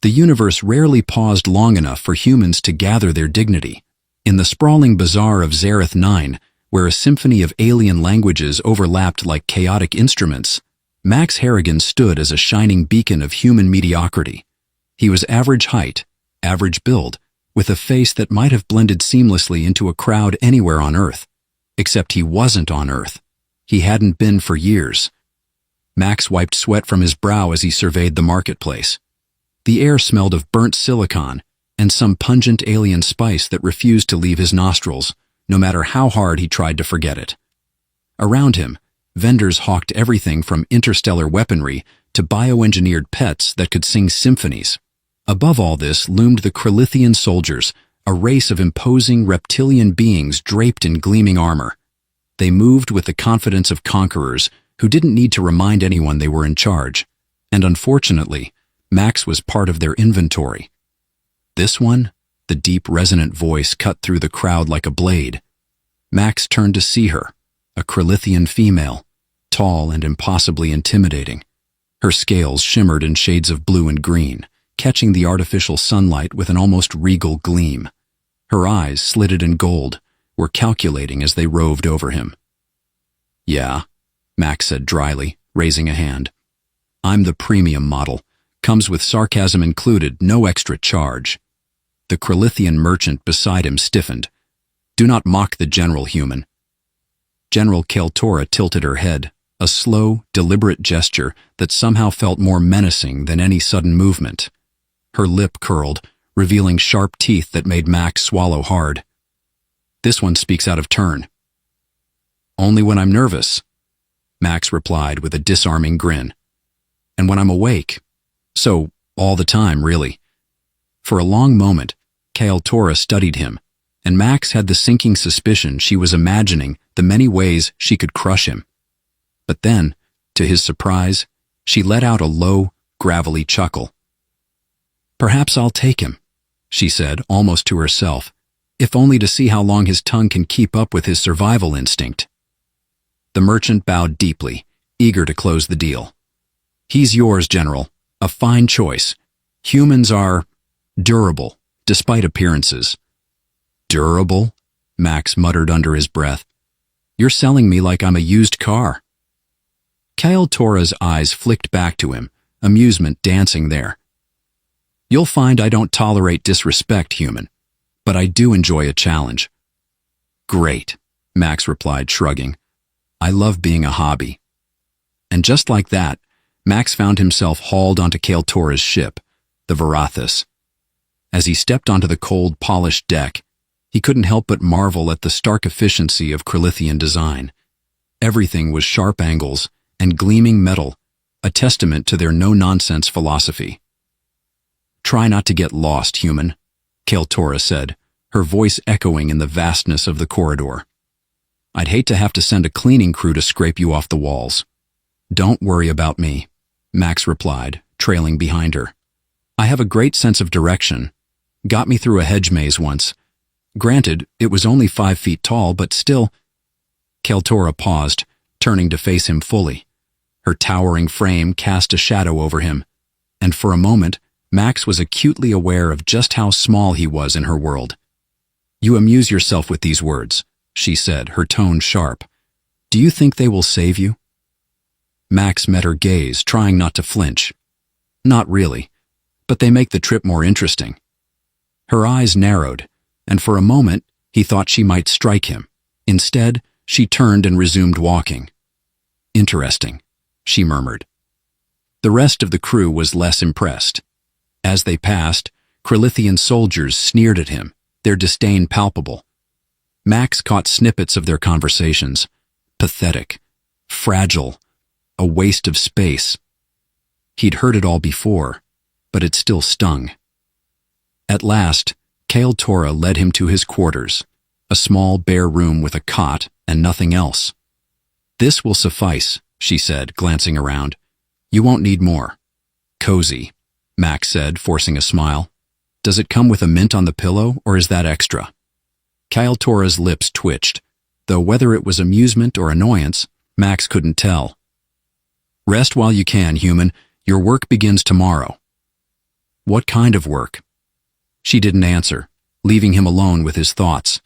The universe rarely paused long enough for humans to gather their dignity. In the sprawling bazaar of Zareth 9, where a symphony of alien languages overlapped like chaotic instruments, Max Harrigan stood as a shining beacon of human mediocrity. He was average height, average build, with a face that might have blended seamlessly into a crowd anywhere on Earth. Except he wasn't on Earth. He hadn't been for years. Max wiped sweat from his brow as he surveyed the marketplace. The air smelled of burnt silicon and some pungent alien spice that refused to leave his nostrils, no matter how hard he tried to forget it. Around him, vendors hawked everything from interstellar weaponry to bioengineered pets that could sing symphonies. Above all this loomed the Krillithian soldiers, a race of imposing reptilian beings draped in gleaming armor. They moved with the confidence of conquerors who didn't need to remind anyone they were in charge. And unfortunately, Max was part of their inventory. This one? The deep, resonant voice cut through the crowd like a blade. Max turned to see her, a Krillithian female, tall and impossibly intimidating. Her scales shimmered in shades of blue and green, catching the artificial sunlight with an almost regal gleam. Her eyes, slitted in gold, were calculating as they roved over him. "Yeah," Max said dryly, raising a hand. "I'm the premium model. Comes with sarcasm included, no extra charge." The Krillithian merchant beside him stiffened. "Do not mock the general, human." General Keltora tilted her head, a slow, deliberate gesture that somehow felt more menacing than any sudden movement. Her lip curled, revealing sharp teeth that made Max swallow hard. "This one speaks out of turn." "Only when I'm nervous," Max replied with a disarming grin. "And when I'm awake. So, all the time, really." For a long moment, Keltora studied him, and Max had the sinking suspicion she was imagining the many ways she could crush him. But then, to his surprise, she let out a low, gravelly chuckle. "Perhaps I'll take him," she said, almost to herself, if only to see how long his tongue can keep up with his survival instinct. The merchant bowed deeply, eager to close the deal. "He's yours, General. A fine choice. Humans are durable, despite appearances." "Durable?" Max muttered under his breath. "You're selling me like I'm a used car." Keltora's eyes flicked back to him, amusement dancing there. "You'll find I don't tolerate disrespect, human, but I do enjoy a challenge." "Great," Max replied, shrugging. "I love being a hobby." And just like that, Max found himself hauled onto Keltora's ship, the Ruthless. As he stepped onto the cold, polished deck, he couldn't help but marvel at the stark efficiency of Krillithian design. Everything was sharp angles and gleaming metal, a testament to their no-nonsense philosophy. "Try not to get lost, human," Keltora said, her voice echoing in the vastness of the corridor. "I'd hate to have to send a cleaning crew to scrape you off the walls." "Don't worry about me," Max replied, trailing behind her. "I have a great sense of direction. Got me through a hedge maze once. Granted, it was only 5 feet tall, but still—" Keltora paused, turning to face him fully. Her towering frame cast a shadow over him, and for a moment, Max was acutely aware of just how small he was in her world. "You amuse yourself with these words," she said, her tone sharp. "Do you think they will save you?" Max met her gaze, trying not to flinch. "Not really, but they make the trip more interesting." Her eyes narrowed, and for a moment he thought she might strike him. Instead, she turned and resumed walking. "Interesting," she murmured. The rest of the crew was less impressed. As they passed, Krillithian soldiers sneered at him, their disdain palpable. Max caught snippets of their conversations. Pathetic, fragile, a waste of space. He'd heard it all before, but it still stung. At last, Keltora led him to his quarters, a small bare room with a cot and nothing else. "This will suffice," she said, glancing around. "You won't need more." "Cozy," Max said, forcing a smile. "Does it come with a mint on the pillow, or is that extra?" Keltora's lips twitched, though whether it was amusement or annoyance, Max couldn't tell. "Rest while you can, human. Your work begins tomorrow." What kind of work? She didn't answer, leaving him alone with his thoughts.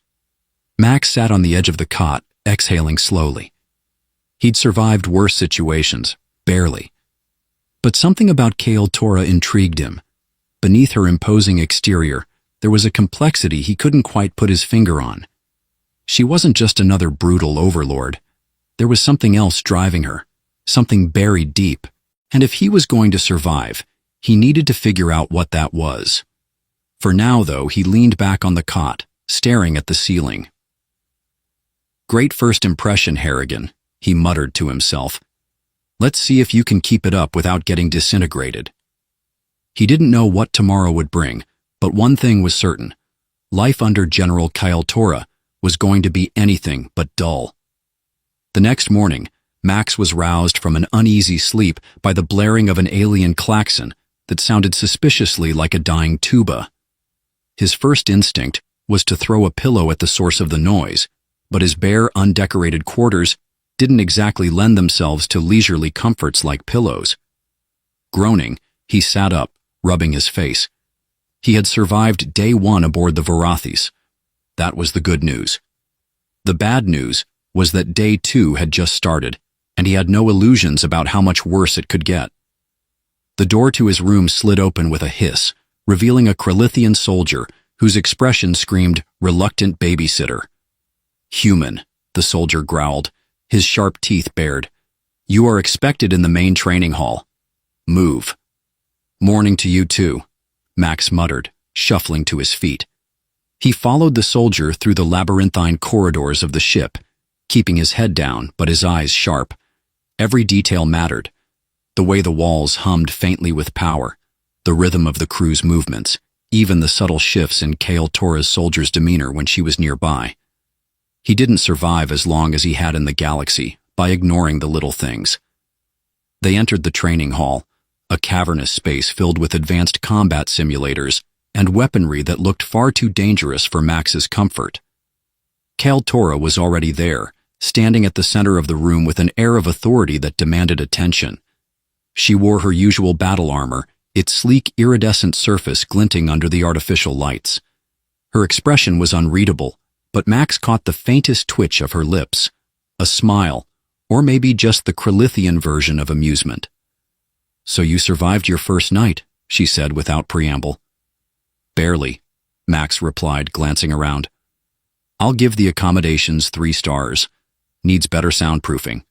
Max sat on the edge of the cot, exhaling slowly. He'd survived worse situations, barely. But something about Kael-Tora intrigued him. Beneath her imposing exterior, there was a complexity he couldn't quite put his finger on. She wasn't just another brutal overlord. There was something else driving her, something buried deep, and if he was going to survive, he needed to figure out what that was. For now, though, he leaned back on the cot, staring at the ceiling. "Great first impression, Harrigan," he muttered to himself. "Let's see if you can keep it up without getting disintegrated." He didn't know what tomorrow would bring, but one thing was certain. Life under General Kael-Tora was going to be anything but dull. The next morning, Max was roused from an uneasy sleep by the blaring of an alien klaxon that sounded suspiciously like a dying tuba. His first instinct was to throw a pillow at the source of the noise, but his bare, undecorated quarters didn't exactly lend themselves to leisurely comforts like pillows. Groaning, he sat up, rubbing his face. He had survived day one aboard the Varathis. That was the good news. The bad news was that day two had just started, and he had no illusions about how much worse it could get. The door to his room slid open with a hiss, revealing a Kralithian soldier whose expression screamed reluctant babysitter. "Human," the soldier growled, his sharp teeth bared. "You are expected in the main training hall. Move." "Morning to you too," Max muttered, shuffling to his feet. He followed the soldier through the labyrinthine corridors of the ship, keeping his head down but his eyes sharp. Every detail mattered. The way the walls hummed faintly with power, the rhythm of the crew's movements, even the subtle shifts in Kael-Tora's soldier's demeanor when she was nearby. He didn't survive as long as he had in the galaxy by ignoring the little things. They entered the training hall, a cavernous space filled with advanced combat simulators and weaponry that looked far too dangerous for Max's comfort. Kael-Tora was already there, standing at the center of the room with an air of authority that demanded attention. She wore her usual battle armor, its sleek, iridescent surface glinting under the artificial lights. Her expression was unreadable, but Max caught the faintest twitch of her lips, a smile, or maybe just the Kralithian version of amusement. "So you survived your first night," she said without preamble. "Barely," Max replied, glancing around. "I'll give the accommodations 3 stars. Needs better soundproofing."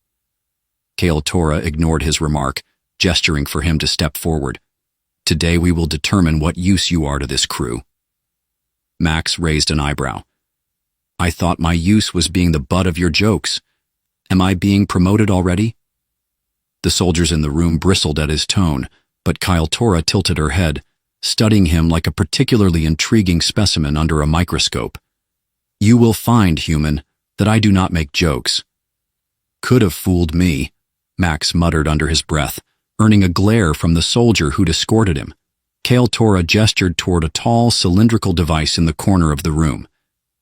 Kael-Tora ignored his remark, gesturing for him to step forward. "Today we will determine what use you are to this crew." Max raised an eyebrow. "I thought my use was being the butt of your jokes. Am I being promoted already?" The soldiers in the room bristled at his tone, but Kael-Tora tilted her head, studying him like a particularly intriguing specimen under a microscope. "You will find, human, that I do not make jokes." "Could have fooled me," Max muttered under his breath, earning a glare from the soldier who'd escorted him. Kael-Tora gestured toward a tall, cylindrical device in the corner of the room.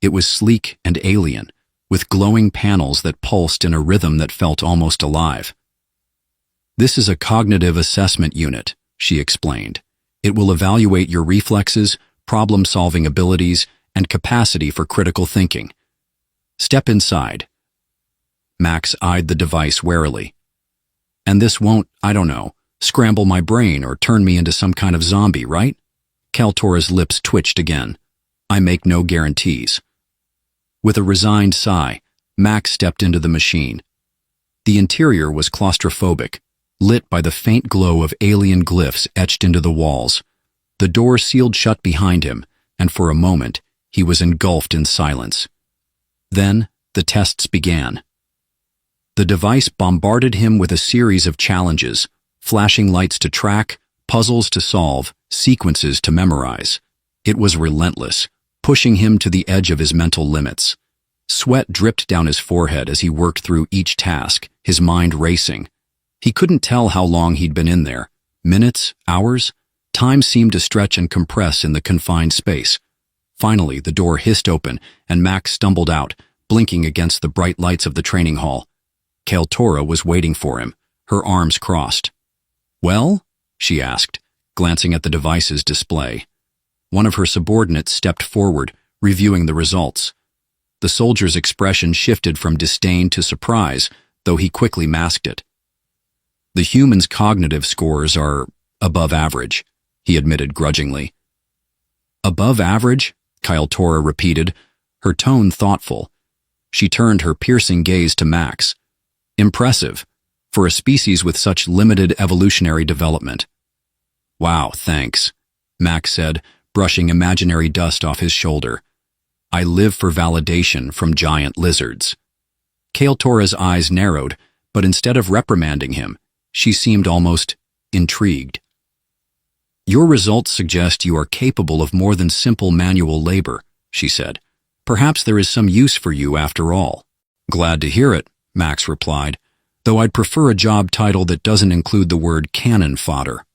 It was sleek and alien, with glowing panels that pulsed in a rhythm that felt almost alive. "This is a cognitive assessment unit," she explained. "It will evaluate your reflexes, problem-solving abilities, and capacity for critical thinking. Step inside." Max eyed the device warily. "And this won't, I don't know, scramble my brain or turn me into some kind of zombie, right?" Kael-Tora's lips twitched again. "I make no guarantees." With a resigned sigh, Max stepped into the machine. The interior was claustrophobic, lit by the faint glow of alien glyphs etched into the walls. The door sealed shut behind him, and for a moment, he was engulfed in silence. Then, the tests began. The device bombarded him with a series of challenges, flashing lights to track, puzzles to solve, sequences to memorize. It was relentless, pushing him to the edge of his mental limits. Sweat dripped down his forehead as he worked through each task, his mind racing. He couldn't tell how long he'd been in there. Minutes? Hours? Time seemed to stretch and compress in the confined space. Finally, the door hissed open, and Max stumbled out, blinking against the bright lights of the training hall. Kael-Tora was waiting for him, her arms crossed. "Well?" she asked, glancing at the device's display. One of her subordinates stepped forward, reviewing the results. The soldier's expression shifted from disdain to surprise, though he quickly masked it. "The human's cognitive scores are above average," he admitted grudgingly. "Above average?" Tora repeated, her tone thoughtful. She turned her piercing gaze to Max. "Impressive, for a species with such limited evolutionary development." "Wow, thanks," Max said, brushing imaginary dust off his shoulder. "I live for validation from giant lizards." Tora's eyes narrowed, but instead of reprimanding him, she seemed almost intrigued. "Your results suggest you are capable of more than simple manual labor," she said. "Perhaps there is some use for you after all." "Glad to hear it," Max replied, "though I'd prefer a job title that doesn't include the word cannon fodder."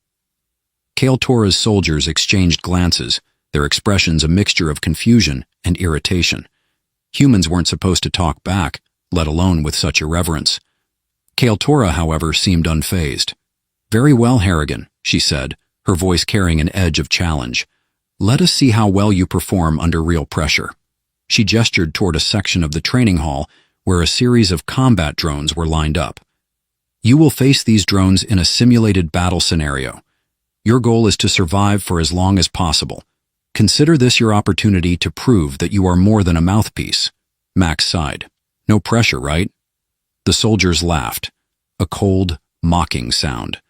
Tora's soldiers exchanged glances, their expressions a mixture of confusion and irritation. Humans weren't supposed to talk back, let alone with such irreverence. Tora, however, seemed unfazed. "Very well, Harrigan," she said, her voice carrying an edge of challenge. "Let us see how well you perform under real pressure." She gestured toward a section of the training hall where a series of combat drones were lined up. "You will face these drones in a simulated battle scenario. Your goal is to survive for as long as possible. Consider this your opportunity to prove that you are more than a mouthpiece." Max sighed. "No pressure, right?" The soldiers laughed, a cold, mocking sound.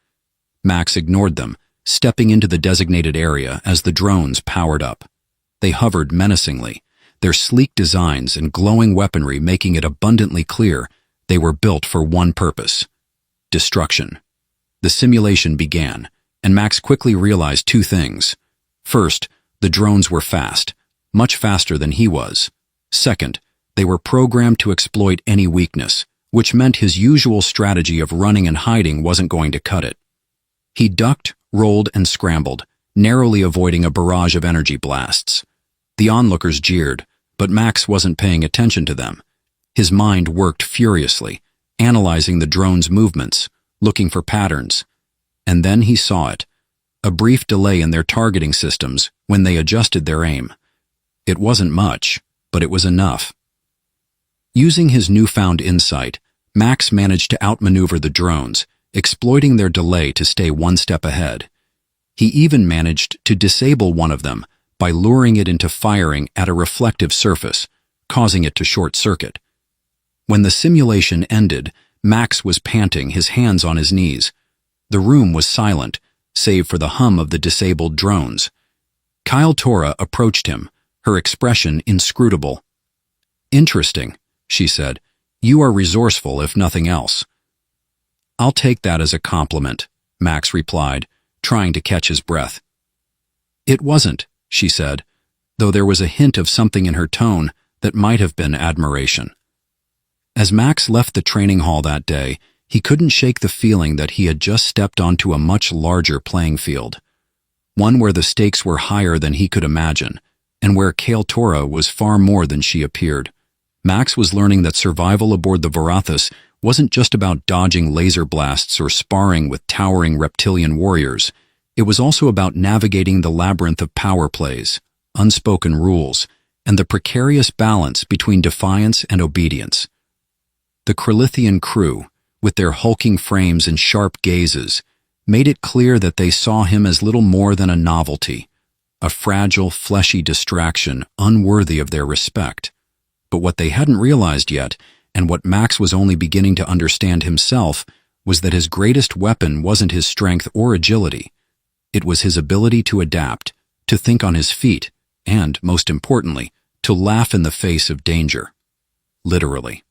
Max ignored them, stepping into the designated area as the drones powered up. They hovered menacingly, their sleek designs and glowing weaponry making it abundantly clear they were built for one purpose: destruction. The simulation began, and Max quickly realized two things. First, the drones were fast, much faster than he was. Second, they were programmed to exploit any weakness, which meant his usual strategy of running and hiding wasn't going to cut it. He ducked, rolled, and scrambled, narrowly avoiding a barrage of energy blasts. The onlookers jeered, but Max wasn't paying attention to them. His mind worked furiously, analyzing the drone's movements, looking for patterns. And then he saw it, a brief delay in their targeting systems when they adjusted their aim. It wasn't much, but it was enough. Using his newfound insight, Max managed to outmaneuver the drones, exploiting their delay to stay one step ahead. He even managed to disable one of them by luring it into firing at a reflective surface, causing it to short-circuit. When the simulation ended, Max was panting, his hands on his knees. The room was silent, save for the hum of the disabled drones. Tora approached him, her expression inscrutable. "Interesting," she said. "You are resourceful, if nothing else." "I'll take that as a compliment," Max replied, trying to catch his breath. "It wasn't," she said, though there was a hint of something in her tone that might have been admiration. As Max left the training hall that day, he couldn't shake the feeling that he had just stepped onto a much larger playing field, one where the stakes were higher than he could imagine, and where Tora was far more than she appeared. Max was learning that survival aboard the Ruthless wasn't just about dodging laser blasts or sparring with towering reptilian warriors. It was also about navigating the labyrinth of power plays, unspoken rules, and the precarious balance between defiance and obedience. The Krillithian crew, with their hulking frames and sharp gazes, made it clear that they saw him as little more than a novelty, a fragile, fleshy distraction unworthy of their respect. But what they hadn't realized yet, and what Max was only beginning to understand himself, was that his greatest weapon wasn't his strength or agility. It was his ability to adapt, to think on his feet, and, most importantly, to laugh in the face of danger. Literally.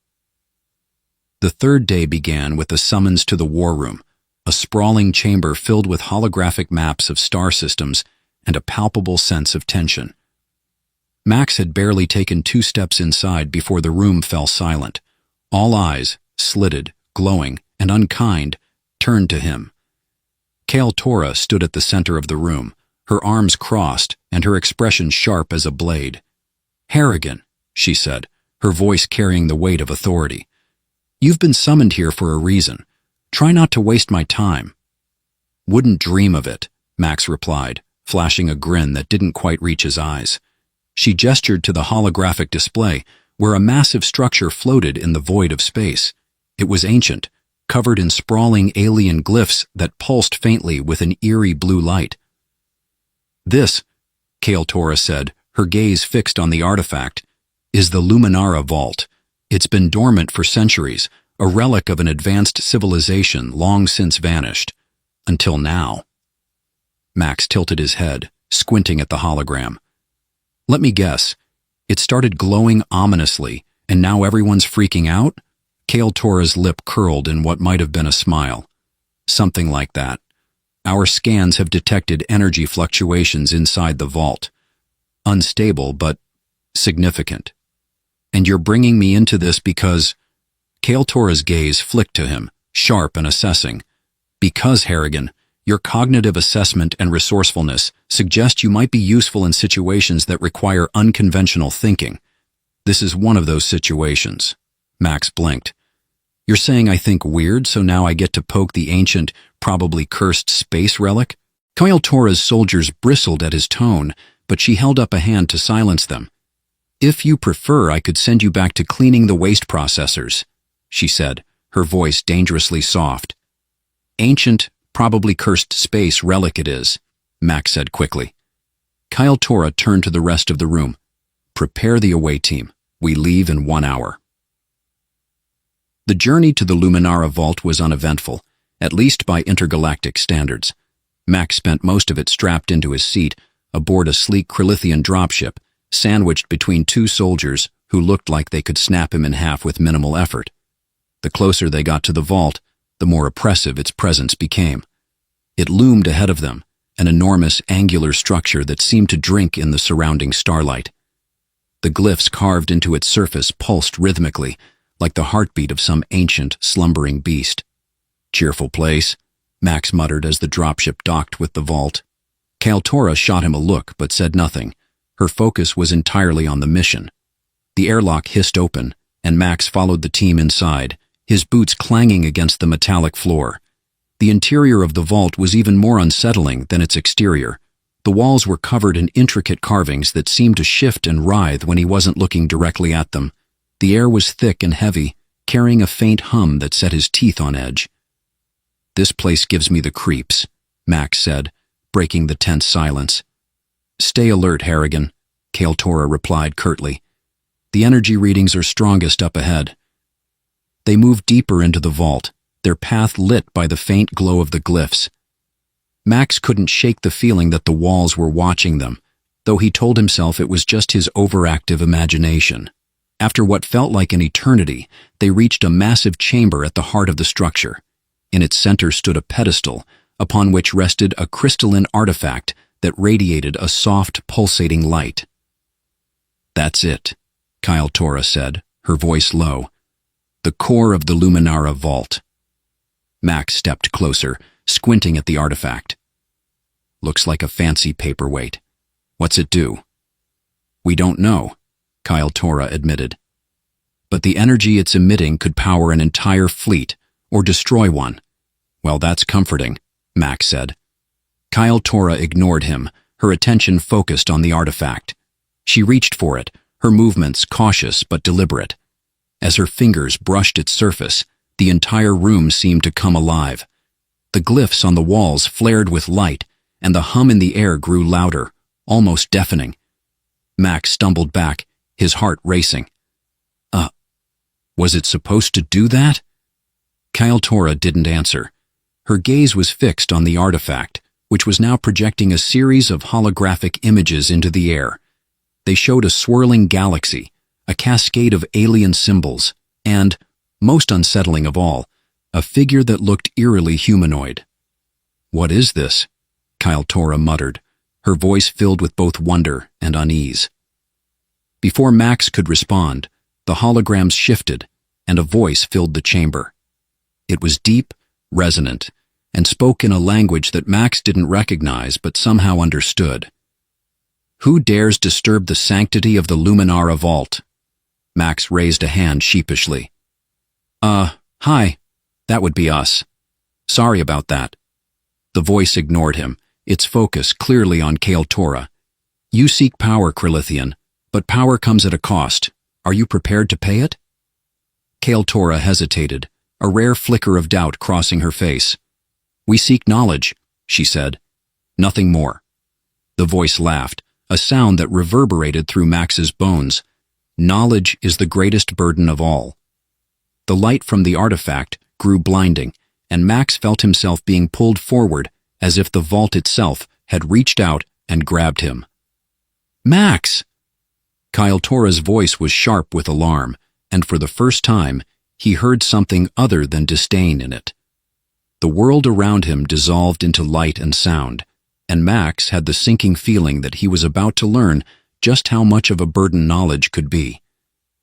The third day began with a summons to the war room, a sprawling chamber filled with holographic maps of star systems and a palpable sense of tension. Max had barely taken 2 steps inside before the room fell silent. All eyes, slitted, glowing, and unkind, turned to him. Tora stood at the center of the room, her arms crossed and her expression sharp as a blade. "Harrigan," she said, her voice carrying the weight of authority. "You've been summoned here for a reason. Try not to waste my time." "Wouldn't dream of it," Max replied, flashing a grin that didn't quite reach his eyes. She gestured to the holographic display, where a massive structure floated in the void of space. It was ancient, covered in sprawling alien glyphs that pulsed faintly with an eerie blue light. "This," Kael'Tora said, her gaze fixed on the artifact, "is the Luminara Vault. It's been dormant for centuries, a relic of an advanced civilization long since vanished. Until now." Max tilted his head, squinting at the hologram. "Let me guess. It started glowing ominously, and now everyone's freaking out?" Kael'Tora's lip curled in what might have been a smile. "Something like that. Our scans have detected energy fluctuations inside the vault. Unstable, but significant. And you're bringing me into this because—" Kael'Tora's gaze flicked to him, sharp and assessing. "Because, Harrigan, your cognitive assessment and resourcefulness suggest you might be useful in situations that require unconventional thinking. This is one of those situations." Max blinked. "You're saying I think weird, so now I get to poke the ancient, probably cursed space relic?" Kael'Tora's soldiers bristled at his tone, but she held up a hand to silence them. "If you prefer, I could send you back to cleaning the waste processors," she said, her voice dangerously soft. "Ancient, probably cursed space relic it is," Max said quickly. Kael'Tora turned to the rest of the room. "Prepare the away team. We leave in 1 hour." The journey to the Luminara Vault was uneventful, at least by intergalactic standards. Max spent most of it strapped into his seat, aboard a sleek Krillithian dropship, sandwiched between two soldiers who looked like they could snap him in half with minimal effort. The closer they got to the vault, the more oppressive its presence became. It loomed ahead of them, an enormous angular structure that seemed to drink in the surrounding starlight. The glyphs carved into its surface pulsed rhythmically, like the heartbeat of some ancient, slumbering beast. "Cheerful place," Max muttered as the dropship docked with the vault. Kael'Tora shot him a look but said nothing. Her focus was entirely on the mission. The airlock hissed open, and Max followed the team inside, his boots clanging against the metallic floor. The interior of the vault was even more unsettling than its exterior. The walls were covered in intricate carvings that seemed to shift and writhe when he wasn't looking directly at them. The air was thick and heavy, carrying a faint hum that set his teeth on edge. "This place gives me the creeps," Max said, breaking the tense silence. "Stay alert, Harrigan," Kael'Tora replied curtly. "The energy readings are strongest up ahead." They moved deeper into the vault, their path lit by the faint glow of the glyphs. Max couldn't shake the feeling that the walls were watching them, though he told himself it was just his overactive imagination. After what felt like an eternity, they reached a massive chamber at the heart of the structure. In its center stood a pedestal, upon which rested a crystalline artifact that radiated a soft, pulsating light. "That's it," Kael'Tora said, her voice low. "The core of the Luminara Vault." Max stepped closer, squinting at the artifact. "Looks like a fancy paperweight. What's it do?" "We don't know," Kael'Tora admitted. "But the energy it's emitting could power an entire fleet, or destroy one." "Well, that's comforting," Max said. Kael'Tora ignored him, her attention focused on the artifact. She reached for it, her movements cautious but deliberate. As her fingers brushed its surface, the entire room seemed to come alive. The glyphs on the walls flared with light, and the hum in the air grew louder, almost deafening. Max stumbled back, his heart racing. Was it supposed to do that?" Kael'Tora didn't answer. Her gaze was fixed on the artifact, which was now projecting a series of holographic images into the air. They showed a swirling galaxy, a cascade of alien symbols, and, most unsettling of all, a figure that looked eerily humanoid. "What is this?" Kael'Tora muttered, her voice filled with both wonder and unease. Before Max could respond, the holograms shifted, and a voice filled the chamber. It was deep, resonant, and spoke in a language that Max didn't recognize but somehow understood. "Who dares disturb the sanctity of the Luminara Vault?" Max raised a hand sheepishly. Hi. That would be us. Sorry about that." The voice ignored him, its focus clearly on Kael'Torra. "You seek power, Krillithian, but power comes at a cost. Are you prepared to pay it?" Kael'Torra hesitated, a rare flicker of doubt crossing her face. "We seek knowledge," she said. "Nothing more." The voice laughed, a sound that reverberated through Max's bones. "Knowledge is the greatest burden of all." The light from the artifact grew blinding, and Max felt himself being pulled forward as if the vault itself had reached out and grabbed him. "Max!" Kael'Torra's voice was sharp with alarm, and for the first time, he heard something other than disdain in it. The world around him dissolved into light and sound, and Max had the sinking feeling that he was about to learn just how much of a burden knowledge could be.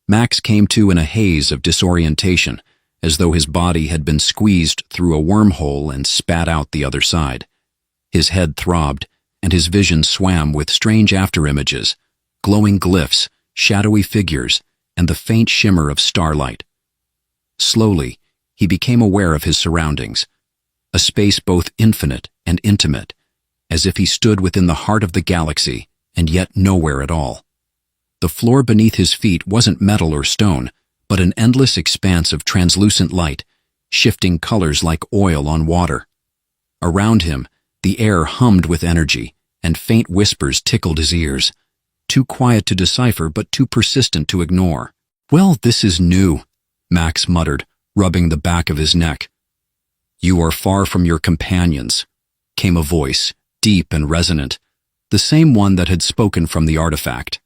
Max came to in a haze of disorientation, as though his body had been squeezed through a wormhole and spat out the other side. His head throbbed, and his vision swam with strange afterimages, glowing glyphs, shadowy figures, and the faint shimmer of starlight. Slowly, he became aware of his surroundings, a space both infinite and intimate, as if he stood within the heart of the galaxy and yet nowhere at all. The floor beneath his feet wasn't metal or stone, but an endless expanse of translucent light, shifting colors like oil on water. Around him, the air hummed with energy, and faint whispers tickled his ears, too quiet to decipher but too persistent to ignore. "Well, this is new," Max muttered, rubbing the back of his neck. "You are far from your companions," came a voice, deep and resonant, the same one that had spoken from the artifact.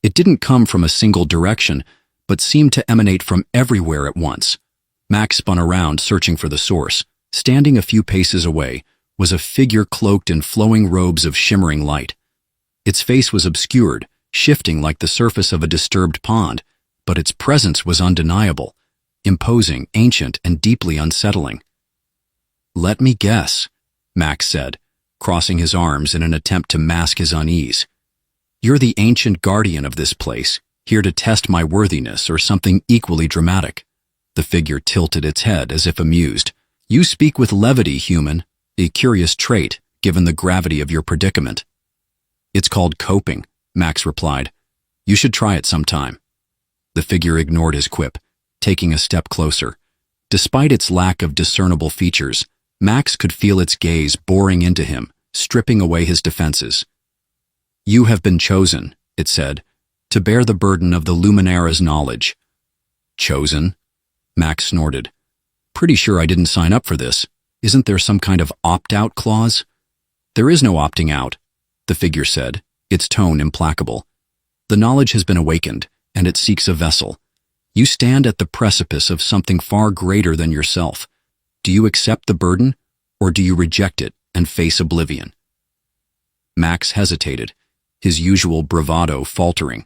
It didn't come from a single direction, but seemed to emanate from everywhere at once. Max spun around, searching for the source. Standing a few paces away was a figure cloaked in flowing robes of shimmering light. Its face was obscured, shifting like the surface of a disturbed pond, but its presence was undeniable, imposing, ancient, and deeply unsettling. "Let me guess," Max said, crossing his arms in an attempt to mask his unease. "You're the ancient guardian of this place, here to test my worthiness or something equally dramatic." The figure tilted its head as if amused. "You speak with levity, human, a curious trait, given the gravity of your predicament." "It's called coping," Max replied. "You should try it sometime." The figure ignored his quip, taking a step closer. Despite its lack of discernible features, Max could feel its gaze boring into him, stripping away his defenses. "You have been chosen," it said, "to bear the burden of the Luminara's knowledge." "Chosen?" Max snorted. "Pretty sure I didn't sign up for this. Isn't there some kind of opt-out clause?" "There is no opting out," the figure said, its tone implacable. "The knowledge has been awakened, and it seeks a vessel. You stand at the precipice of something far greater than yourself. Do you accept the burden, or do you reject it and face oblivion?" Max hesitated, his usual bravado faltering.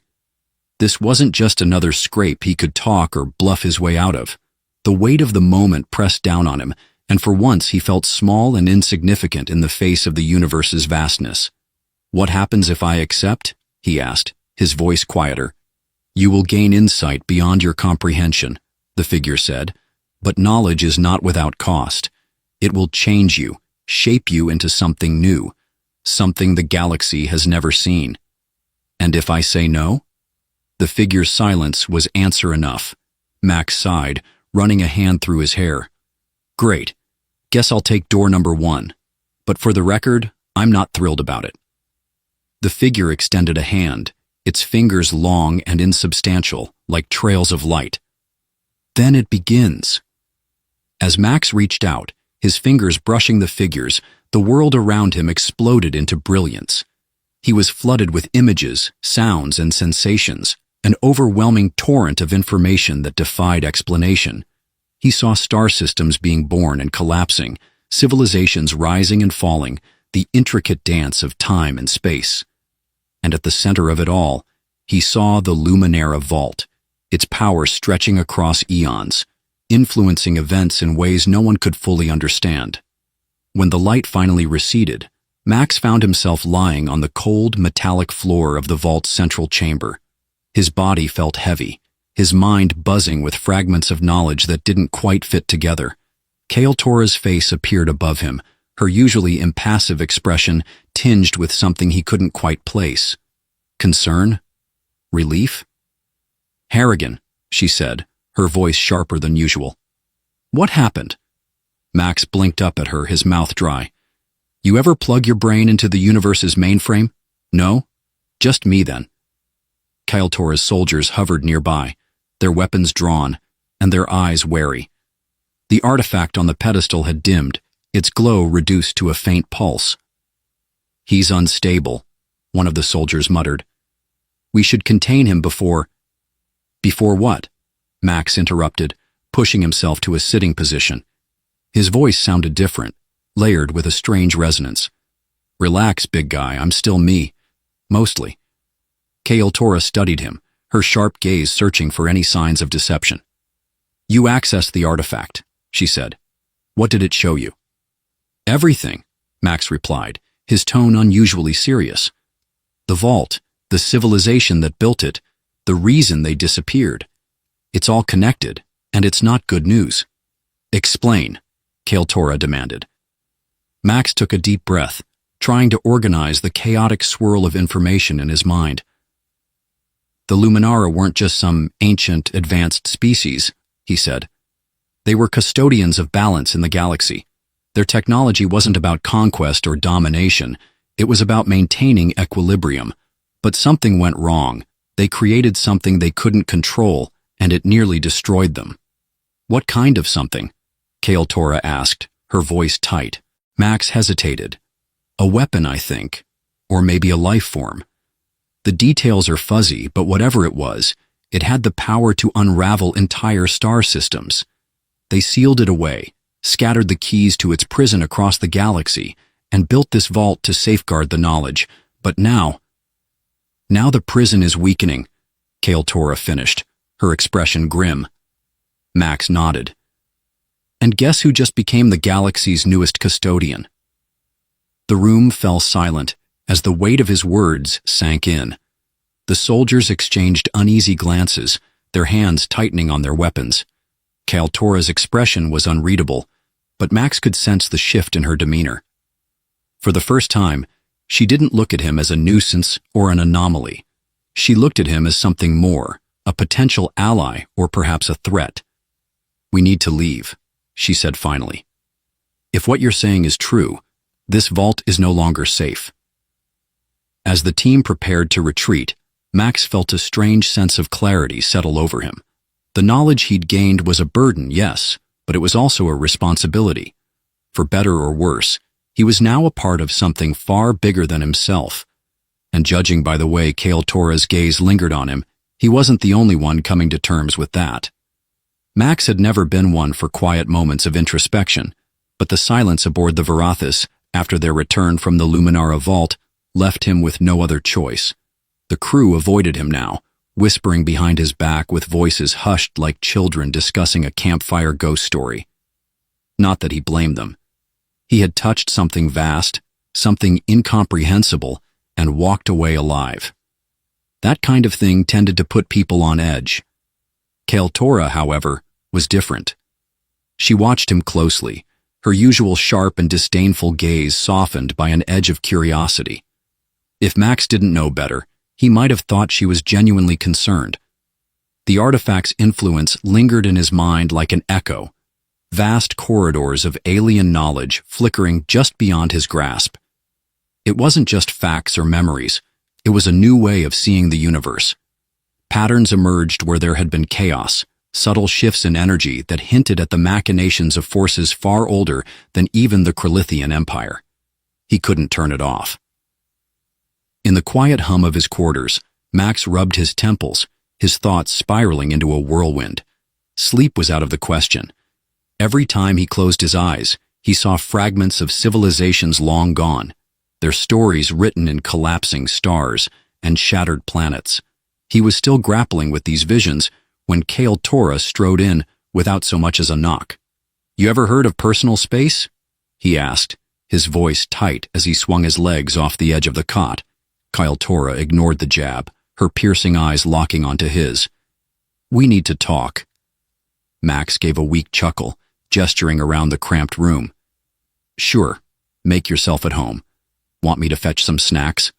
This wasn't just another scrape he could talk or bluff his way out of. The weight of the moment pressed down on him, and for once he felt small and insignificant in the face of the universe's vastness. "What happens if I accept?" he asked, his voice quieter. "You will gain insight beyond your comprehension," the figure said, "but knowledge is not without cost. It will change you, shape you into something new, something the galaxy has never seen." "And if I say no?" The figure's silence was answer enough. Max sighed, running a hand through his hair. "Great. Guess I'll take door number 1. But for the record, I'm not thrilled about it." The figure extended a hand, its fingers long and insubstantial, like trails of light. "Then it begins." As Max reached out, his fingers brushing the figures, the world around him exploded into brilliance. He was flooded with images, sounds, and sensations, an overwhelming torrent of information that defied explanation. He saw star systems being born and collapsing, civilizations rising and falling, the intricate dance of time and space. And at the center of it all, he saw the Luminara Vault, its power stretching across eons, influencing events in ways no one could fully understand. When the light finally receded, Max found himself lying on the cold, metallic floor of the vault's central chamber. His body felt heavy, his mind buzzing with fragments of knowledge that didn't quite fit together. Kael'Torra's face appeared above him, her usually impassive expression tinged with something he couldn't quite place. Concern? Relief? "Harrigan," she said, her voice sharper than usual. "What happened?" Max blinked up at her, his mouth dry. "You ever plug your brain into the universe's mainframe? No? Just me, then." Kyle Tora's soldiers hovered nearby, their weapons drawn, and their eyes wary. The artifact on the pedestal had dimmed, its glow reduced to a faint pulse. "He's unstable," one of the soldiers muttered. "We should contain him before—" "Before what?" Max interrupted, pushing himself to a sitting position. His voice sounded different, layered with a strange resonance. "Relax, big guy, I'm still me. Mostly." Kyle Tora studied him, her sharp gaze searching for any signs of deception. "You accessed the artifact," she said. "What did it show you?" "Everything," Max replied, his tone unusually serious. "The vault, the civilization that built it, the reason they disappeared. It's all connected, and it's not good news." "Explain," Kyle Tora demanded. Max took a deep breath, trying to organize the chaotic swirl of information in his mind. "The Luminara weren't just some ancient, advanced species," he said. "They were custodians of balance in the galaxy. Their technology wasn't about conquest or domination, it was about maintaining equilibrium. But something went wrong. They created something they couldn't control, and it nearly destroyed them." "What kind of something?" Kyle Tora asked, her voice tight. Max hesitated. "A weapon, I think. Or maybe a life form. The details are fuzzy, but whatever it was, it had the power to unravel entire star systems. They sealed it away, scattered the keys to its prison across the galaxy, and built this vault to safeguard the knowledge. But now the prison is weakening," Kyle Tora finished, her expression grim. Max nodded. "And guess who just became the galaxy's newest custodian?" The room fell silent as the weight of his words sank in. The soldiers exchanged uneasy glances, their hands tightening on their weapons. Kyle Tora's expression was unreadable, but Max could sense the shift in her demeanor. For the first time, she didn't look at him as a nuisance or an anomaly. She looked at him as something more, a potential ally or perhaps a threat. "We need to leave," she said finally. "If what you're saying is true, this vault is no longer safe." As the team prepared to retreat, Max felt a strange sense of clarity settle over him. The knowledge he'd gained was a burden, yes, but it was also a responsibility. For better or worse, he was now a part of something far bigger than himself. And judging by the way Kyle Tora's gaze lingered on him, he wasn't the only one coming to terms with that. Max had never been one for quiet moments of introspection, but the silence aboard the Verathis after their return from the Luminara vault left him with no other choice. The crew avoided him now, whispering behind his back with voices hushed like children discussing a campfire ghost story. Not that he blamed them. He had touched something vast, something incomprehensible, and walked away alive. That kind of thing tended to put people on edge. Kyle Tora, however, was different. She watched him closely, her usual sharp and disdainful gaze softened by an edge of curiosity. If Max didn't know better, he might have thought she was genuinely concerned. The artifact's influence lingered in his mind like an echo, vast corridors of alien knowledge flickering just beyond his grasp. It wasn't just facts or memories, it was a new way of seeing the universe. Patterns emerged where there had been chaos, subtle shifts in energy that hinted at the machinations of forces far older than even the Krillithian Empire. He couldn't turn it off. In the quiet hum of his quarters, Max rubbed his temples, his thoughts spiraling into a whirlwind. Sleep was out of the question. Every time he closed his eyes, he saw fragments of civilizations long gone, their stories written in collapsing stars and shattered planets. He was still grappling with these visions when Kyle Tora strode in without so much as a knock. "You ever heard of personal space?" he asked, his voice tight as he swung his legs off the edge of the cot. Kyle Tora ignored the jab, her piercing eyes locking onto his. "We need to talk." Max gave a weak chuckle, gesturing around the cramped room. "Sure, Make yourself at home. Want me to fetch some snacks?"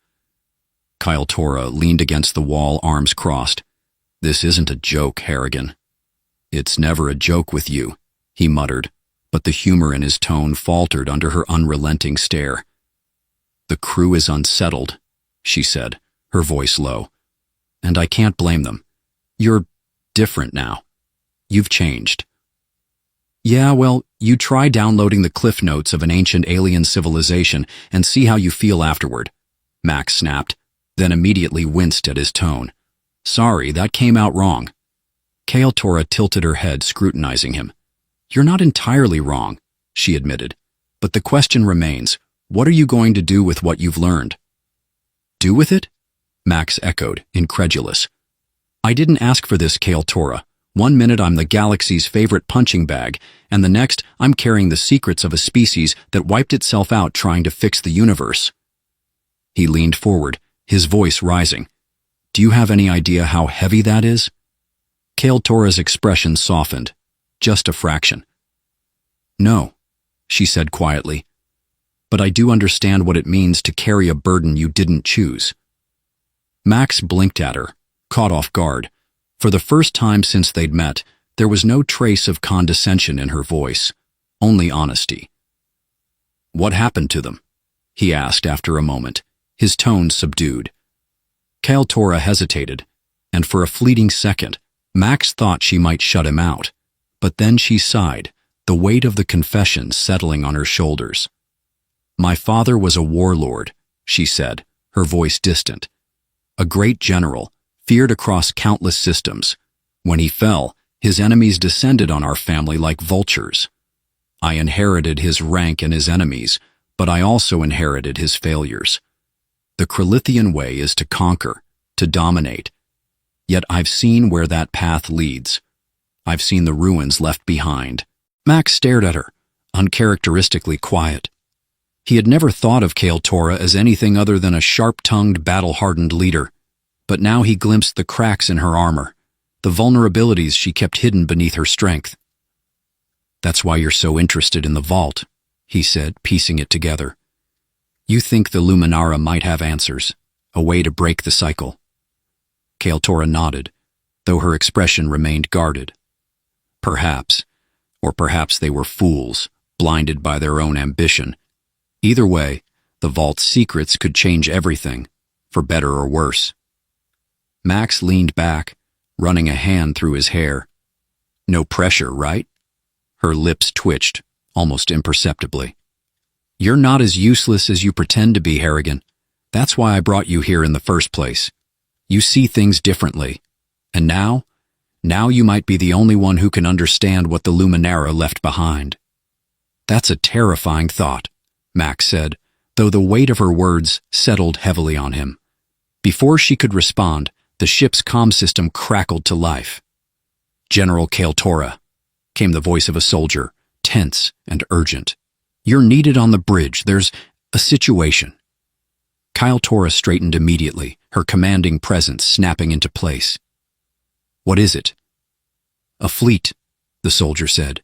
Kyle Tora leaned against the wall, arms crossed. "This isn't a joke, Harrigan." "It's never a joke with you," he muttered, but the humor in his tone faltered under her unrelenting stare. "The crew is unsettled," she said, her voice low. "And I can't blame them. You're different now. You've changed." "Yeah, well, you try downloading the cliff notes of an ancient alien civilization and see how you feel afterward," Max snapped, then immediately winced at his tone. "Sorry, that came out wrong." Kale Tora tilted her head, scrutinizing him. "You're not entirely wrong," she admitted. "But the question remains, what are you going to do with what you've learned?" "Do with it?" Max echoed, incredulous. "I didn't ask for this, Kale Tora. One minute I'm the galaxy's favorite punching bag, and the next I'm carrying the secrets of a species that wiped itself out trying to fix the universe." He leaned forward, his voice rising. "Do you have any idea how heavy that is?" Kale Tora's expression softened, just a fraction. "No," she said quietly, "but I do understand what it means to carry a burden you didn't choose." Max blinked at her, caught off guard. For the first time since they'd met, there was no trace of condescension in her voice, only honesty. "What happened to them?" he asked after a moment, his tone subdued. Kale Tora hesitated, and for a fleeting second, Max thought she might shut him out. But then she sighed, the weight of the confession settling on her shoulders. "My father was a warlord," she said, her voice distant. "A great general, feared across countless systems. When he fell, his enemies descended on our family like vultures. I inherited his rank and his enemies, but I also inherited his failures. The Krillithian way is to conquer, to dominate. Yet I've seen where that path leads. I've seen the ruins left behind." Max stared at her, uncharacteristically quiet. He had never thought of Kale Tora as anything other than a sharp-tongued, battle-hardened leader. But now he glimpsed the cracks in her armor, the vulnerabilities she kept hidden beneath her strength. "That's why you're so interested in the vault," he said, piecing it together. "You think the Luminara might have answers, a way to break the cycle." Kale Tora nodded, though her expression remained guarded. "Perhaps, or perhaps they were fools, blinded by their own ambition. Either way, the vault's secrets could change everything, for better or worse." Max leaned back, running a hand through his hair. "No pressure, right?" Her lips twitched, almost imperceptibly. "You're not as useless as you pretend to be, Harrigan. That's why I brought you here in the first place. You see things differently. And now you might be the only one who can understand what the Luminara left behind." "That's a terrifying thought," Max said, though the weight of her words settled heavily on him. Before she could respond, the ship's comm system crackled to life. "General Kale Tora," came the voice of a soldier, tense and urgent. "You're needed on the bridge. There's a situation." Kyle Tora straightened immediately, her commanding presence snapping into place. "What is it?" "A fleet," the soldier said.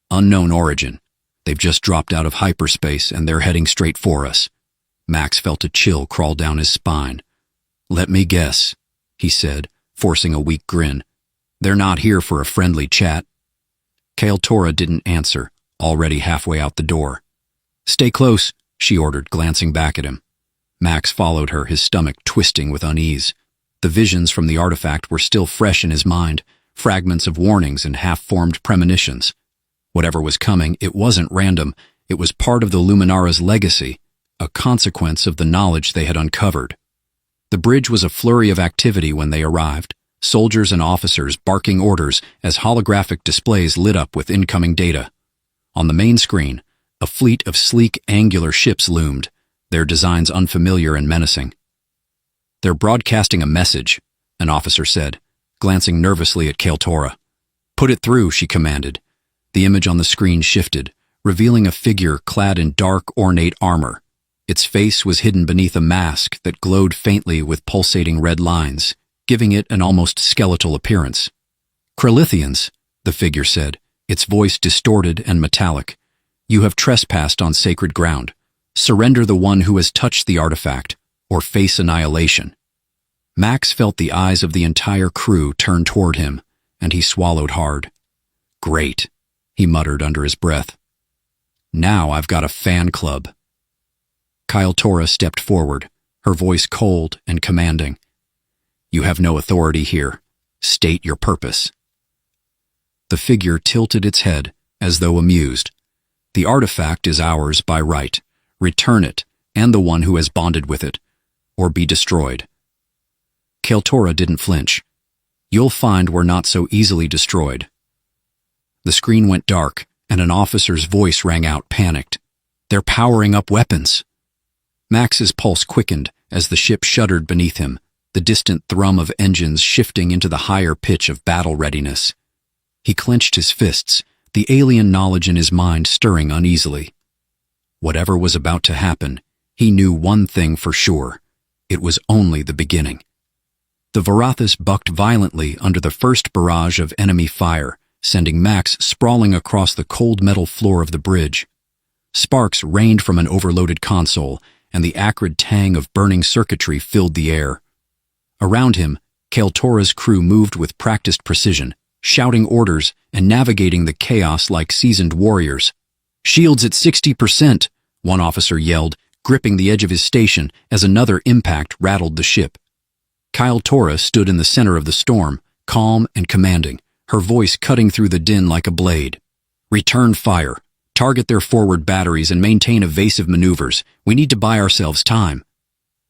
"Unknown origin. They've just dropped out of hyperspace and they're heading straight for us." Max felt a chill crawl down his spine. "Let me guess," he said, forcing a weak grin. "They're not here for a friendly chat." Kale Tora didn't answer, already halfway out the door. "Stay close," she ordered, glancing back at him. Max followed her, his stomach twisting with unease. The visions from the artifact were still fresh in his mind, fragments of warnings and half-formed premonitions. Whatever was coming, it wasn't random. It was part of the Luminara's legacy, a consequence of the knowledge they had uncovered. The bridge was a flurry of activity when they arrived, soldiers and officers barking orders as holographic displays lit up with incoming data. On the main screen, a fleet of sleek, angular ships loomed, their designs unfamiliar and menacing. "They're broadcasting a message," an officer said, glancing nervously at Kale Tora. "Put it through," she commanded. The image on the screen shifted, revealing a figure clad in dark, ornate armor. Its face was hidden beneath a mask that glowed faintly with pulsating red lines, giving it an almost skeletal appearance. "Krillithians," the figure said, its voice distorted and metallic. "You have trespassed on sacred ground. Surrender the one who has touched the artifact, or face annihilation. Max felt the eyes of the entire crew turn toward him, and he swallowed hard. Great, he muttered under his breath. Now I've got a fan club. Kyle Tora stepped forward, her voice cold and commanding. You have no authority here. State your purpose. The figure tilted its head, as though amused. The artifact is ours by right. Return it, and the one who has bonded with it, or be destroyed. Keltora didn't flinch. You'll find we're not so easily destroyed. The screen went dark, and an officer's voice rang out, panicked. They're powering up weapons. Max's pulse quickened as the ship shuddered beneath him, the distant thrum of engines shifting into the higher pitch of battle readiness. He clenched his fists, the alien knowledge in his mind stirring uneasily. Whatever was about to happen, he knew one thing for sure. It was only the beginning. The Varathas bucked violently under the first barrage of enemy fire, sending Max sprawling across the cold metal floor of the bridge. Sparks rained from an overloaded console, and the acrid tang of burning circuitry filled the air. Around him, Keltora's crew moved with practiced precision, shouting orders and navigating the chaos like seasoned warriors. Shields at 60%, one officer yelled, gripping the edge of his station as another impact rattled the ship. Kyle Tora stood in the center of the storm, calm and commanding, her voice cutting through the din like a blade. Return fire. Target their forward batteries and maintain evasive maneuvers. We need to buy ourselves time.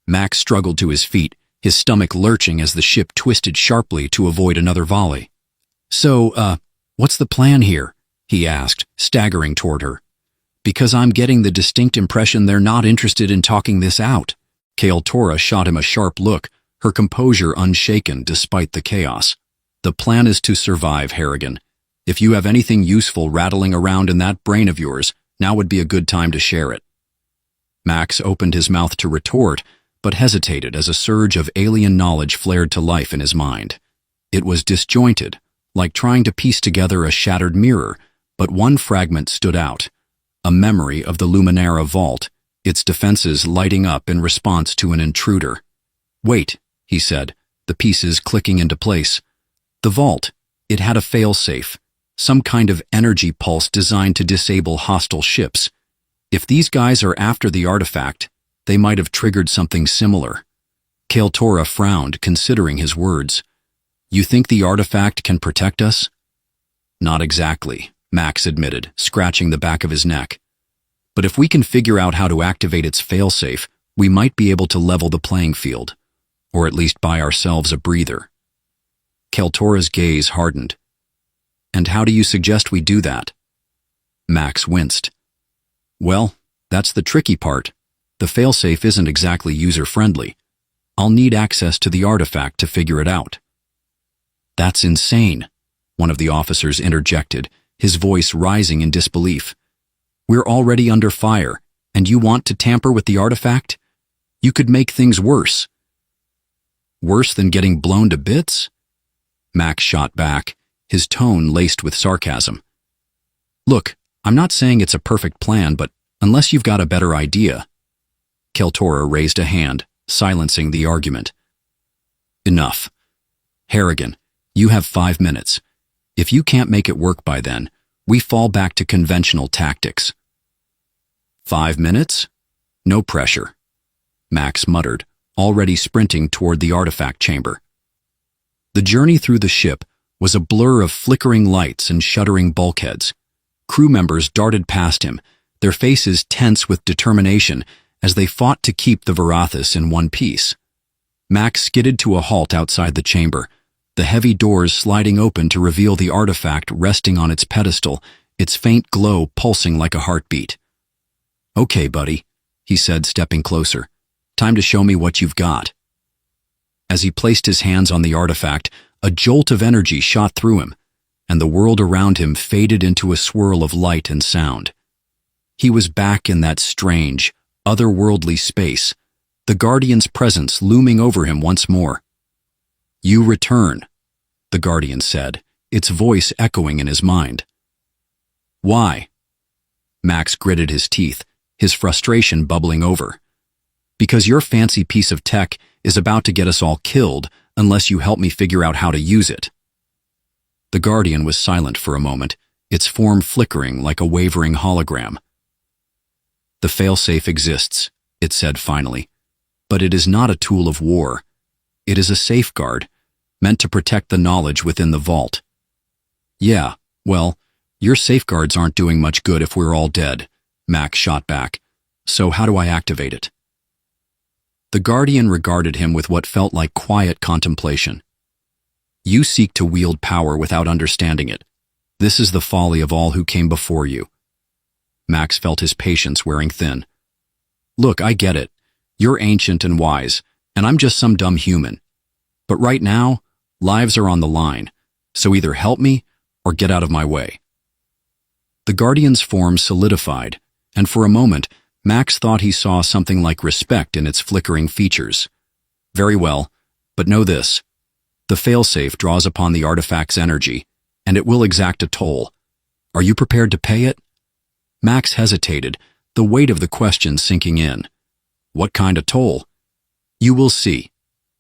Max struggled to his feet, his stomach lurching as the ship twisted sharply to avoid another volley. So, what's the plan here? He asked, staggering toward her. Because I'm getting the distinct impression they're not interested in talking this out. Kale Tora shot him a sharp look, her composure unshaken despite the chaos. The plan is to survive, Harrigan. If you have anything useful rattling around in that brain of yours, now would be a good time to share it. Max opened his mouth to retort, but hesitated as a surge of alien knowledge flared to life in his mind. It was disjointed, like trying to piece together a shattered mirror, but one fragment stood out. A memory of the Luminara vault, its defenses lighting up in response to an intruder. Wait, he said, the pieces clicking into place. The vault, it had a failsafe, some kind of energy pulse designed to disable hostile ships. If these guys are after the artifact, they might have triggered something similar. Keltora frowned, considering his words. You think the artifact can protect us? Not exactly, Max admitted, scratching the back of his neck. But if we can figure out how to activate its failsafe, we might be able to level the playing field, or at least buy ourselves a breather. Keltora's gaze hardened. And how do you suggest we do that? Max winced. Well, that's the tricky part. The failsafe isn't exactly user-friendly. I'll need access to the artifact to figure it out. That's insane, one of the officers interjected, his voice rising in disbelief. We're already under fire, and you want to tamper with the artifact? You could make things worse. Worse than getting blown to bits? Max shot back, his tone laced with sarcasm. Look, I'm not saying it's a perfect plan, but unless you've got a better idea. Keltora raised a hand, silencing the argument. Enough. Harrigan, you have 5 minutes. If you can't make it work by then, we fall back to conventional tactics. 5 minutes? No pressure. Max muttered, already sprinting toward the artifact chamber. The journey through the ship was a blur of flickering lights and shuddering bulkheads. Crew members darted past him, their faces tense with determination as they fought to keep the Varathas in one piece. Max skidded to a halt outside the chamber, the heavy doors sliding open to reveal the artifact resting on its pedestal, its faint glow pulsing like a heartbeat. Okay, buddy, he said, stepping closer. Time to show me what you've got. As he placed his hands on the artifact, a jolt of energy shot through him, and the world around him faded into a swirl of light and sound. He was back in that strange, otherworldly space, the Guardian's presence looming over him once more. You return, the Guardian said, its voice echoing in his mind. Why? Max gritted his teeth, his frustration bubbling over. Because your fancy piece of tech is about to get us all killed unless you help me figure out how to use it. The Guardian was silent for a moment, its form flickering like a wavering hologram. The failsafe exists, it said finally, but it is not a tool of war. It is a safeguard, meant to protect the knowledge within the vault. Yeah, well, your safeguards aren't doing much good if we're all dead, Max shot back. So how do I activate it? The Guardian regarded him with what felt like quiet contemplation. You seek to wield power without understanding it. This is the folly of all who came before you. Max felt his patience wearing thin. Look, I get it. You're ancient and wise, and I'm just some dumb human. But right now, lives are on the line, so either help me or get out of my way. The Guardian's form solidified, and for a moment, Max thought he saw something like respect in its flickering features. Very well, but know this. The failsafe draws upon the artifact's energy, and it will exact a toll. Are you prepared to pay it? Max hesitated, the weight of the question sinking in. What kind of toll? You will see,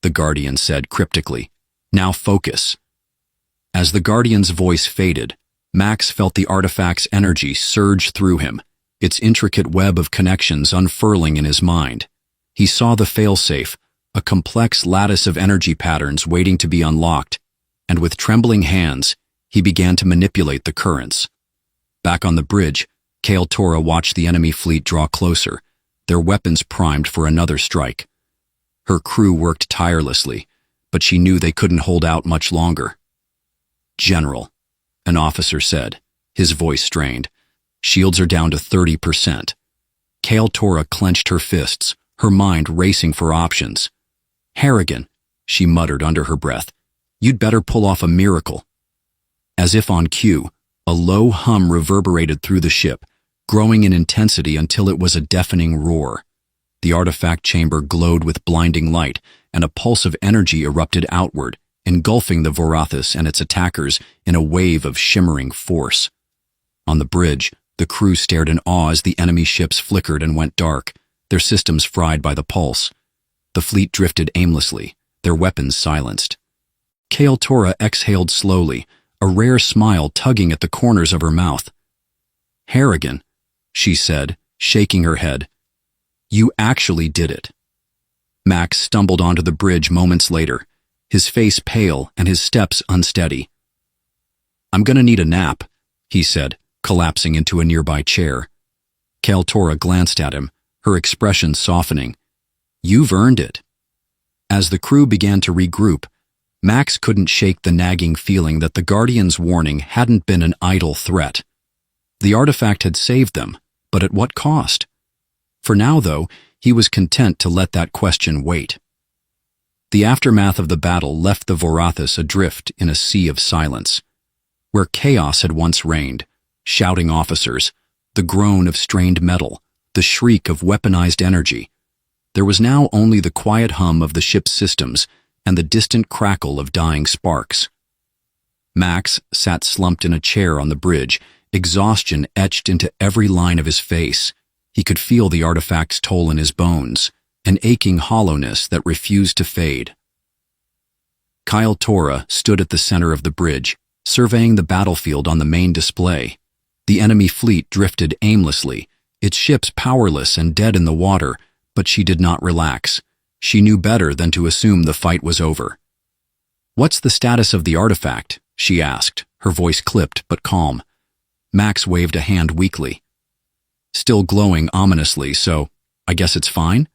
the Guardian said cryptically. Now focus. As the Guardian's voice faded, Max felt the artifact's energy surge through him, its intricate web of connections unfurling in his mind. He saw the failsafe, a complex lattice of energy patterns waiting to be unlocked, and with trembling hands, he began to manipulate the currents. Back on the bridge, Kale Tora watched the enemy fleet draw closer, their weapons primed for another strike. Her crew worked tirelessly, but she knew they couldn't hold out much longer. General, an officer said, his voice strained. Shields are down to 30%. Kale Tora clenched her fists, her mind racing for options. Harrigan, she muttered under her breath, you'd better pull off a miracle. As if on cue, a low hum reverberated through the ship, growing in intensity until it was a deafening roar. The artifact chamber glowed with blinding light, and a pulse of energy erupted outward, engulfing the Vorathis and its attackers in a wave of shimmering force. On the bridge, the crew stared in awe as the enemy ships flickered and went dark, their systems fried by the pulse. The fleet drifted aimlessly, their weapons silenced. Kale Tora exhaled slowly, a rare smile tugging at the corners of her mouth. Harrigan, she said, shaking her head. You actually did it. Max stumbled onto the bridge moments later, his face pale and his steps unsteady. I'm gonna need a nap, he said, collapsing into a nearby chair. Kale Tora glanced at him, her expression softening. You've earned it. As the crew began to regroup, Max couldn't shake the nagging feeling that the Guardian's warning hadn't been an idle threat. The artifact had saved them, but at what cost? For now, though, he was content to let that question wait. The aftermath of the battle left the Vorathis adrift in a sea of silence. Where chaos had once reigned, shouting officers, the groan of strained metal, the shriek of weaponized energy, there was now only the quiet hum of the ship's systems and the distant crackle of dying sparks. Max sat slumped in a chair on the bridge, exhaustion etched into every line of his face. He could feel the artifact's toll in his bones, an aching hollowness that refused to fade. Kale Tora stood at the center of the bridge, surveying the battlefield on the main display. The enemy fleet drifted aimlessly, its ships powerless and dead in the water, but she did not relax. She knew better than to assume the fight was over. What's the status of the artifact? She asked, her voice clipped but calm. Max waved a hand weakly. Still glowing ominously, so I guess it's fine?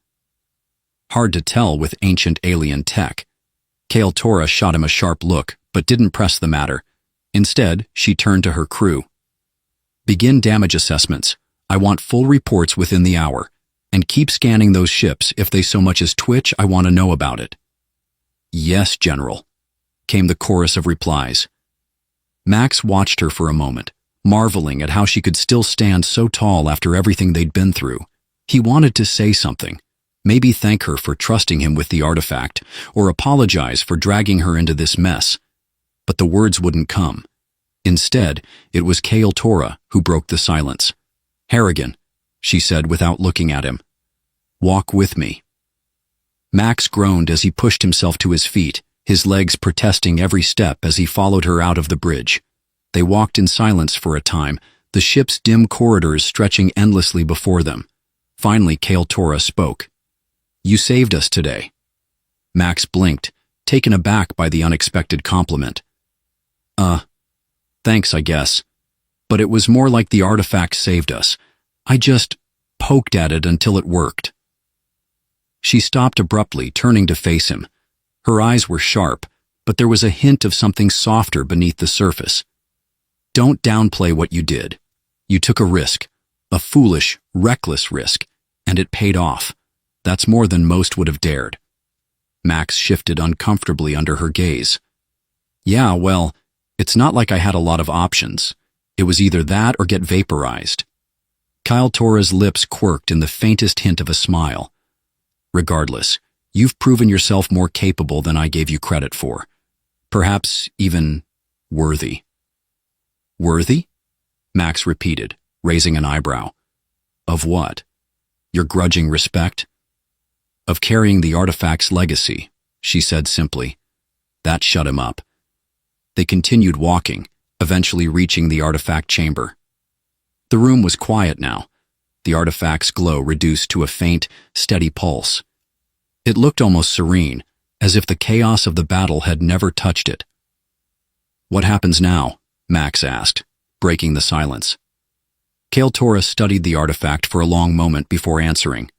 Hard to tell with ancient alien tech. Kale Tora shot him a sharp look, but didn't press the matter. Instead, she turned to her crew. Begin damage assessments. I want full reports within the hour. And keep scanning those ships. If they so much as twitch, I want to know about it. Yes, General, came the chorus of replies. Max watched her for a moment, marveling at how she could still stand so tall after everything they'd been through. He wanted to say something, maybe thank her for trusting him with the artifact, or apologize for dragging her into this mess. But the words wouldn't come. Instead, it was Kale Tora who broke the silence. Harrigan, she said without looking at him. Walk with me. Max groaned as he pushed himself to his feet, his legs protesting every step as he followed her out of the bridge. They walked in silence for a time, the ship's dim corridors stretching endlessly before them. Finally, Kaltura spoke. You saved us today. Max blinked, taken aback by the unexpected compliment. Thanks, I guess. But it was more like the artifact saved us. I just poked at it until it worked. She stopped abruptly, turning to face him. Her eyes were sharp, but there was a hint of something softer beneath the surface. Don't downplay what you did. You took a risk, a foolish, reckless risk, and it paid off. That's more than most would have dared. Max shifted uncomfortably under her gaze. Yeah, well, it's not like I had a lot of options. It was either that or get vaporized. Kaltura's lips quirked in the faintest hint of a smile. Regardless, you've proven yourself more capable than I gave you credit for. Perhaps even worthy. Worthy? Max repeated, raising an eyebrow. Of what? Your grudging respect? Of carrying the artifact's legacy, she said simply. That shut him up. They continued walking, eventually reaching the artifact chamber. The room was quiet now, the artifact's glow reduced to a faint, steady pulse. It looked almost serene, as if the chaos of the battle had never touched it. What happens now? Max asked, breaking the silence. Kaltura studied the artifact for a long moment before answering.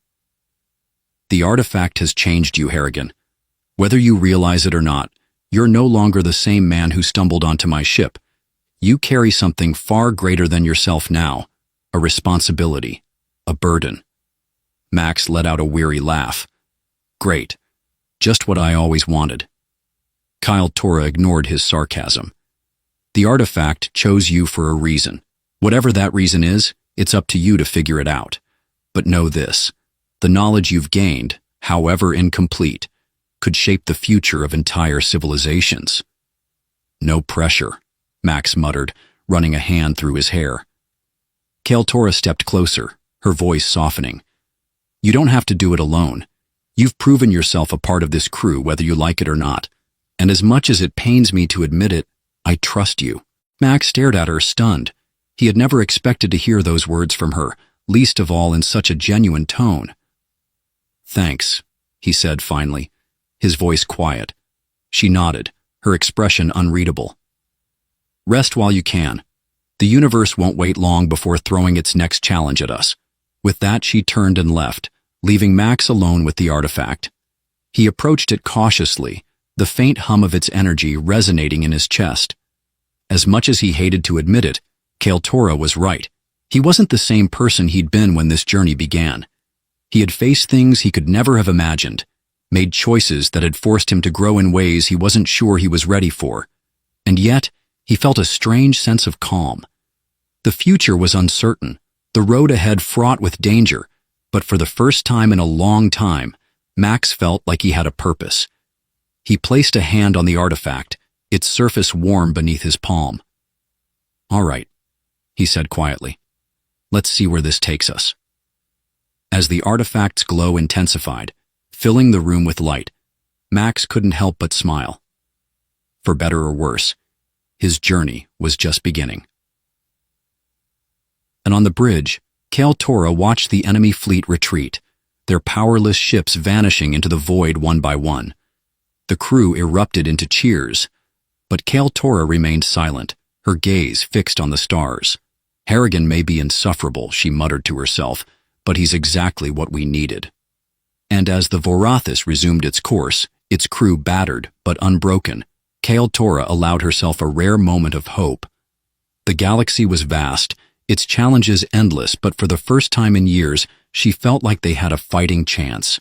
The artifact has changed you, Harrigan. Whether you realize it or not, you're no longer the same man who stumbled onto my ship. You carry something far greater than yourself now, a responsibility, a burden. Max let out a weary laugh. Great. Just what I always wanted. Kaltura ignored his sarcasm. The artifact chose you for a reason. Whatever that reason is, it's up to you to figure it out. But know this. The knowledge you've gained, however incomplete, could shape the future of entire civilizations. No pressure, Max muttered, running a hand through his hair. Kaltura stepped closer, her voice softening. You don't have to do it alone. You've proven yourself a part of this crew, whether you like it or not. And as much as it pains me to admit it, I trust you. Max stared at her, stunned. He had never expected to hear those words from her, least of all in such a genuine tone. Thanks, he said finally, his voice quiet. She nodded, her expression unreadable. Rest while you can. The universe won't wait long before throwing its next challenge at us. With that, she turned and left, leaving Max alone with the artifact. He approached it cautiously, the faint hum of its energy resonating in his chest. As much as he hated to admit it, Kaltura was right. He wasn't the same person he'd been when this journey began. He had faced things he could never have imagined, made choices that had forced him to grow in ways he wasn't sure he was ready for. And yet, he felt a strange sense of calm. The future was uncertain, the road ahead fraught with danger, but for the first time in a long time, Max felt like he had a purpose. He placed a hand on the artifact, its surface warm beneath his palm. All right, he said quietly. Let's see where this takes us. As the artifact's glow intensified, filling the room with light, Max couldn't help but smile. For better or worse, his journey was just beginning. And on the bridge, Kaltura watched the enemy fleet retreat, their powerless ships vanishing into the void one by one. The crew erupted into cheers, but Kaltura remained silent, her gaze fixed on the stars. Harrigan may be insufferable, she muttered to herself, but he's exactly what we needed. And as the Vorathis resumed its course, its crew battered but unbroken, Kaltura allowed herself a rare moment of hope. The galaxy was vast, its challenges endless, but for the first time in years, she felt like they had a fighting chance.